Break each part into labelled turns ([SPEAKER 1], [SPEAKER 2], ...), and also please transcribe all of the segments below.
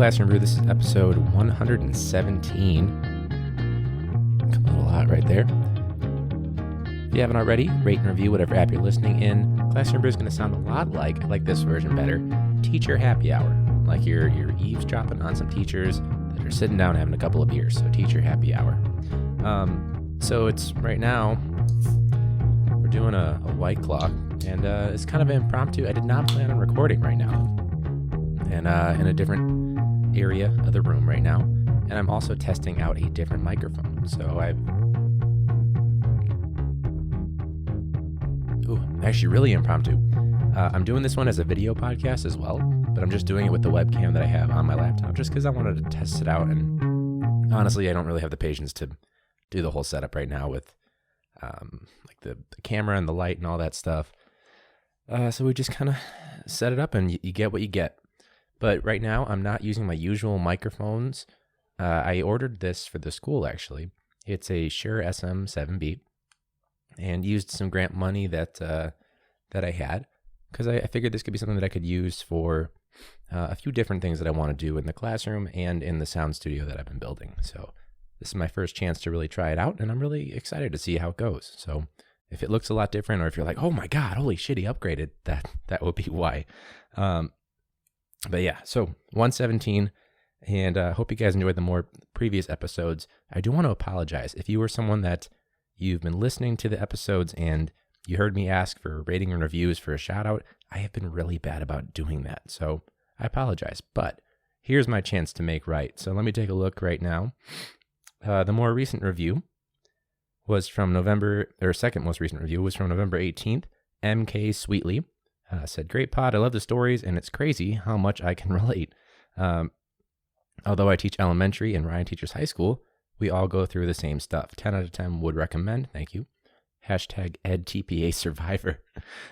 [SPEAKER 1] Classroom Brew. This is episode 117. Come a little hot right there. If you haven't already, rate and review whatever app you're listening in. Classroom Brew is going to sound a lot like, I like this version better, teacher happy hour. Like you're eavesdropping on some teachers that are sitting down having a couple of beers. So teacher happy hour. So it's right now, we're doing a White Claw, and it's kind of impromptu. I did not plan on recording right now. And in a different area of the room right now, and I'm also testing out a different microphone. So actually really impromptu. I'm doing this one as a video podcast as well, but I'm just doing it with the webcam that I have on my laptop just because I wanted to test it out. And honestly, I don't really have the patience to do the whole setup right now with like the camera and the light and all that stuff. So we just kind of set it up and you get what you get. But right now, I'm not using my usual microphones. I ordered this for the school, actually. It's a Shure SM7B, and used some grant money that I had, because I figured this could be something that I could use for a few different things that I want to do in the classroom and in the sound studio that I've been building. So this is my first chance to really try it out, and I'm really excited to see how it goes. So if it looks a lot different, or if you're like, oh my God, holy shit, he upgraded, that would be why. But yeah, so 117, and I hope you guys enjoyed the more previous episodes. I do want to apologize. If you were someone that you've been listening to the episodes and you heard me ask for rating and reviews for a shout out, I have been really bad about doing that. So I apologize, but here's my chance to make right. So let me take a look right now. The more recent review was from second most recent review was from November 18th, MK Sweetly. Said, great pod, I love the stories, and it's crazy how much I can relate. Although I teach elementary and Ryan teaches high school, we all go through the same stuff. 10 out of 10 would recommend, thank you. Hashtag EdTPA survivor.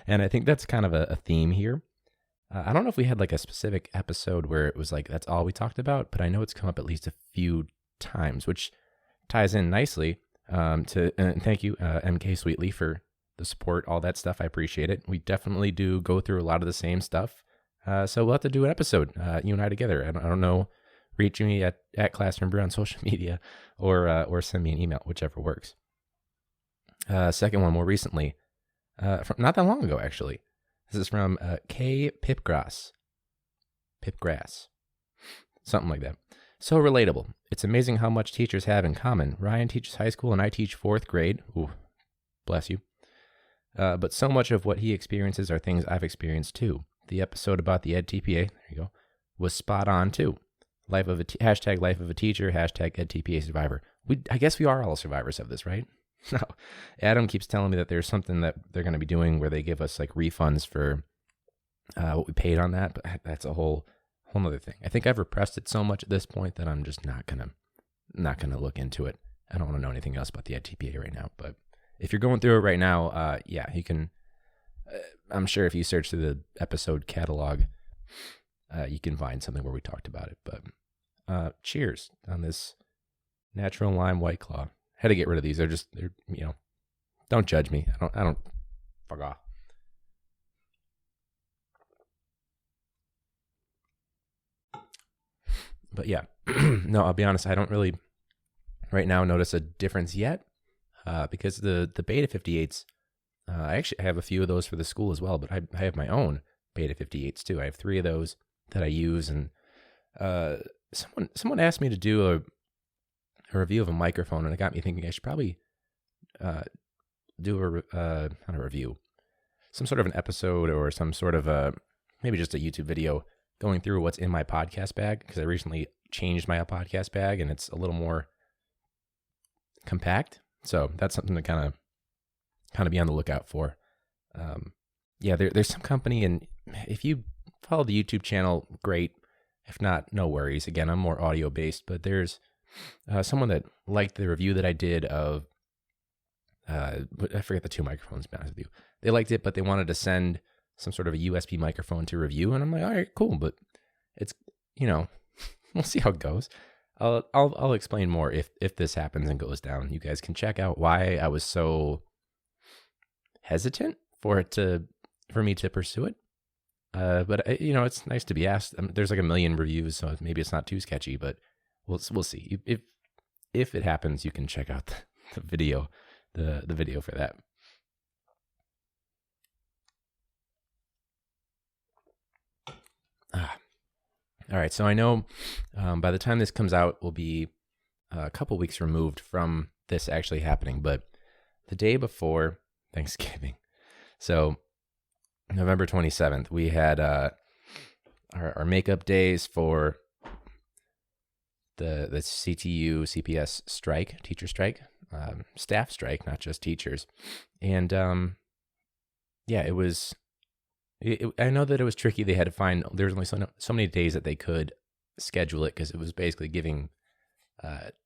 [SPEAKER 1] And I think that's kind of a theme here. I don't know if we had like a specific episode where it was like, that's all we talked about, but I know it's come up at least a few times, which ties in nicely and thank you, MK Sweetly, for the support, all that stuff. I appreciate it. We definitely do go through a lot of the same stuff. So we'll have to do an episode, you and I together. I don't know, reach me at classroombrew on social media or send me an email, whichever works. Second one, more recently, from not that long ago, actually. This is from K Pipgrass, something like that. So relatable. It's amazing how much teachers have in common. Ryan teaches high school and I teach fourth grade. Ooh, bless you. But so much of what he experiences are things I've experienced too. The episode about the EdTPA, there you go, was spot on too. Hashtag life of a teacher, hashtag EdTPA survivor. I guess we are all survivors of this, right? No. Adam keeps telling me that there's something that they're going to be doing where they give us like refunds for what we paid on that, but that's a whole other thing. I think I've repressed it so much at this point that I'm just not gonna look into it. I don't want to know anything else about the EdTPA right now, but if you're going through it right now, yeah, you can, I'm sure if you search through the episode catalog, you can find something where we talked about it. But cheers on this natural lime White Claw. Had to get rid of these. They're don't judge me. I don't, fuck off. But yeah, no, I'll be honest, I don't really right now notice a difference yet. Because the Beta 58s, I actually have a few of those for the school as well, but I have my own Beta 58s too. I have 3 of those that I use, and someone asked me to do a review of a microphone, and it got me thinking I should probably do not a review, some sort of an episode or some sort of maybe just a YouTube video going through what's in my podcast bag, because I recently changed my podcast bag and it's a little more compact. So that's something to kind of be on the lookout for. Yeah, there's some company, and if you follow the YouTube channel, great. If not, no worries. Again, I'm more audio based, but there's someone that liked the review that I did of, I forget the 2 microphones, to be honest with you. They liked it, but they wanted to send some sort of a USB microphone to review, and I'm like, all right, cool, but it's, we'll see how it goes. I'll explain more if this happens and goes down. You guys can check out why I was so hesitant for me to pursue it. But it's nice to be asked. There's like a million reviews, so maybe it's not too sketchy, but we'll see. If it happens, you can check out the video, the video for that. All right, so I know by the time this comes out, we'll be a couple weeks removed from this actually happening, but the day before Thanksgiving, so November 27th, we had our makeup days for the CTU CPS strike, teacher strike, staff strike, not just teachers. And it was, I know that it was tricky. They had to find, there was only so many days that they could schedule it because it was basically giving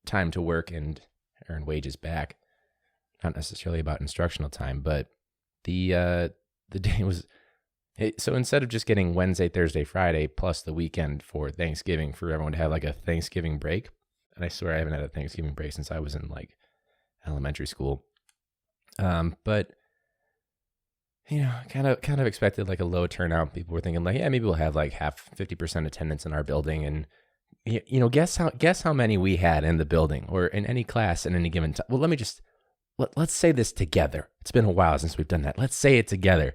[SPEAKER 1] time to work and earn wages back. Not necessarily about instructional time, but the day was, so instead of just getting Wednesday, Thursday, Friday, plus the weekend for Thanksgiving, for everyone to have like a Thanksgiving break, and I swear I haven't had a Thanksgiving break since I was in like elementary school. But kind of expected like a low turnout. People were thinking like, yeah, maybe we'll have like 50% attendance in our building, and guess how many we had in the building or in any class at any given time. Well, let's say this together. It's been a while since we've done that. Let's say it together.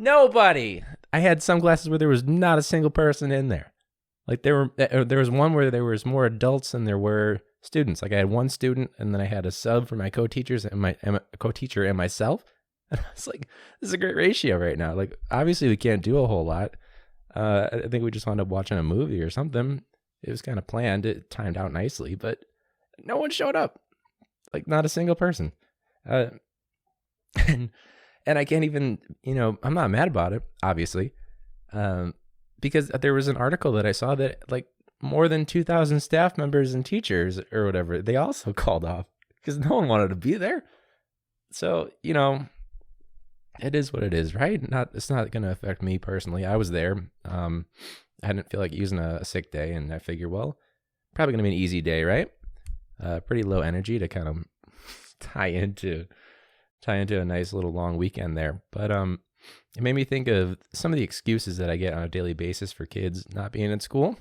[SPEAKER 1] Nobody. I had some classes where there was not a single person in there. Like there was one where there was more adults than there were students. Like I had one student, and then I had a sub for my co-teachers and my co-teacher and myself. And I was like, this is a great ratio right now. Like obviously we can't do a whole lot. I think we just wound up watching a movie or something. It was kind of planned. It timed out nicely, but no one showed up. Like not a single person. And I can't even, I'm not mad about it, obviously, because there was an article that I saw that like more than 2,000 staff members and teachers or whatever, they also called off because no one wanted to be there. So, it is what it is, right? It's not going to affect me personally. I was there. I didn't feel like using a sick day, and I figured, well, probably going to be an easy day, right? Pretty low energy to kind of tie into a nice little long weekend there. But it made me think of some of the excuses that I get on a daily basis for kids not being in school.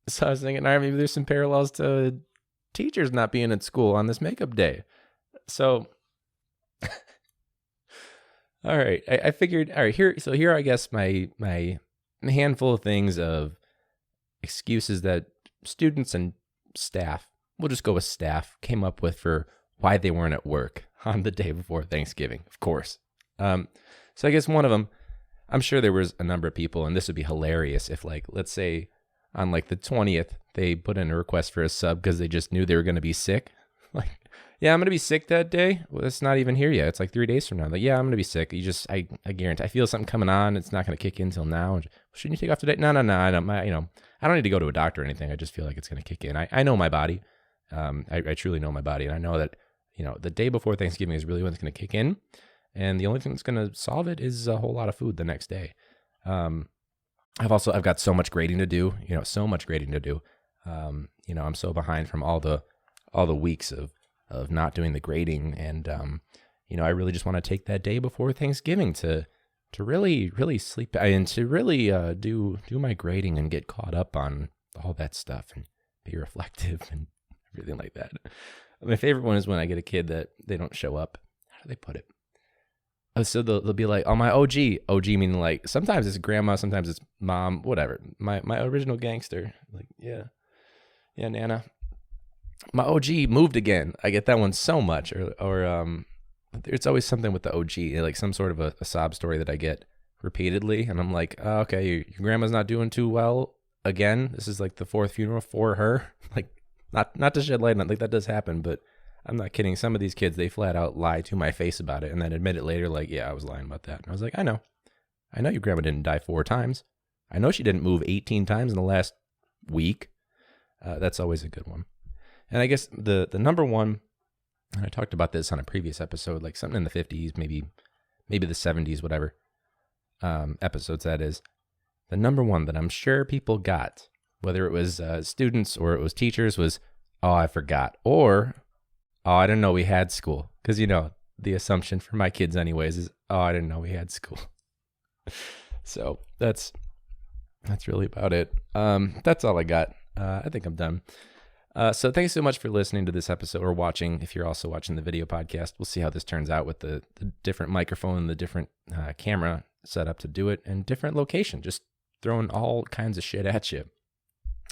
[SPEAKER 1] So I was thinking, all right, maybe there's some parallels to teachers not being in school on this makeup day. So, all right, I figured, all right, here I guess my handful of things of excuses that students and staff, we'll just go with staff, came up with for why they weren't at work on the day before Thanksgiving, of course. So I guess one of them, I'm sure there was a number of people, and this would be hilarious if, like, let's say on like the 20th, they put in a request for a sub because they just knew they were going to be sick. Like, yeah, I'm going to be sick that day. Well, it's not even here yet. It's like 3 days from now. Like, yeah, I'm going to be sick. I guarantee. I feel something coming on. It's not going to kick in until now. Shouldn't you take off today? No. I don't. I don't need to go to a doctor or anything. I just feel like it's going to kick in. I know my body. I truly know my body, and I know that the day before Thanksgiving is really when it's going to kick in, and the only thing that's going to solve it is a whole lot of food the next day. I've got so much grading to do. So much grading to do. I'm so behind from all the weeks of not doing the grading, and I really just want to take that day before Thanksgiving to really really sleep and to really do my grading and get caught up on all that stuff and be reflective and everything like that. My favorite one is when I get a kid that they don't show up. How do they put it? Oh, so they'll be like, oh, my OG meaning like sometimes it's grandma, sometimes it's mom, whatever. My original gangster, like yeah, Nana. My OG moved again. I get that one so much, or it's always something with the OG, like some sort of a sob story that I get repeatedly, and I'm like, oh, okay, your grandma's not doing too well again. This is like the 4th funeral for her. Like, not to shed light on it, like that does happen, but I'm not kidding. Some of these kids, they flat out lie to my face about it, and then admit it later, like, yeah, I was lying about that. And I was like, I know your grandma didn't die 4 times. I know she didn't move 18 times in the last week. That's always a good one. And I guess the number one, and I talked about this on a previous episode, like something in the 50s, maybe the 70s, whatever, episodes that is. The number one that I'm sure people got, whether it was students or it was teachers, was, oh, I forgot. Or, oh, I didn't know we had school. Because, the assumption for my kids anyways is, oh, I didn't know we had school. So that's really about it. That's all I got. I think I'm done. So thanks so much for listening to this episode, or watching if you're also watching the video podcast. We'll see how this turns out with the different microphone, the different camera setup to do it, and different location, just throwing all kinds of shit at you.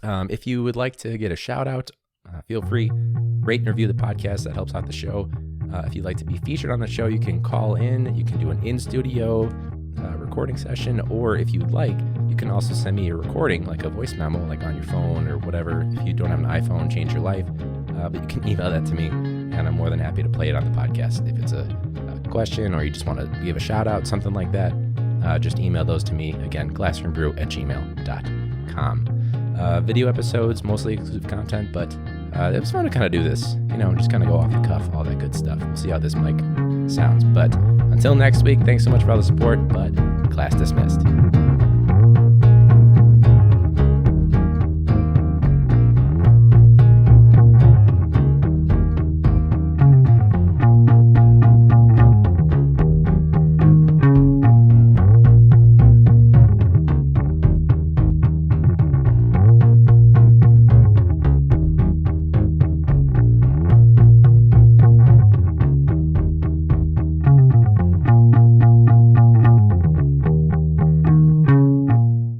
[SPEAKER 1] If you would like to get a shout out, feel free, rate and review the podcast. That helps out the show. If you'd like to be featured on the show, you can call in. You can do an in-studio recording session, or if you'd like, you can also send me a recording, like a voice memo, like on your phone or whatever. If you don't have an iPhone, change your life. But you can email that to me, and I'm more than happy to play it on the podcast. If it's a question, or you just want to give a shout out, something like that, just email those to me. Again, classroombrew@gmail.com. Video episodes, mostly exclusive content, but it was fun to kind of do this, just kind of go off the cuff, all that good stuff. We'll see how this mic sounds. But until next week, thanks so much for all the support, but class dismissed.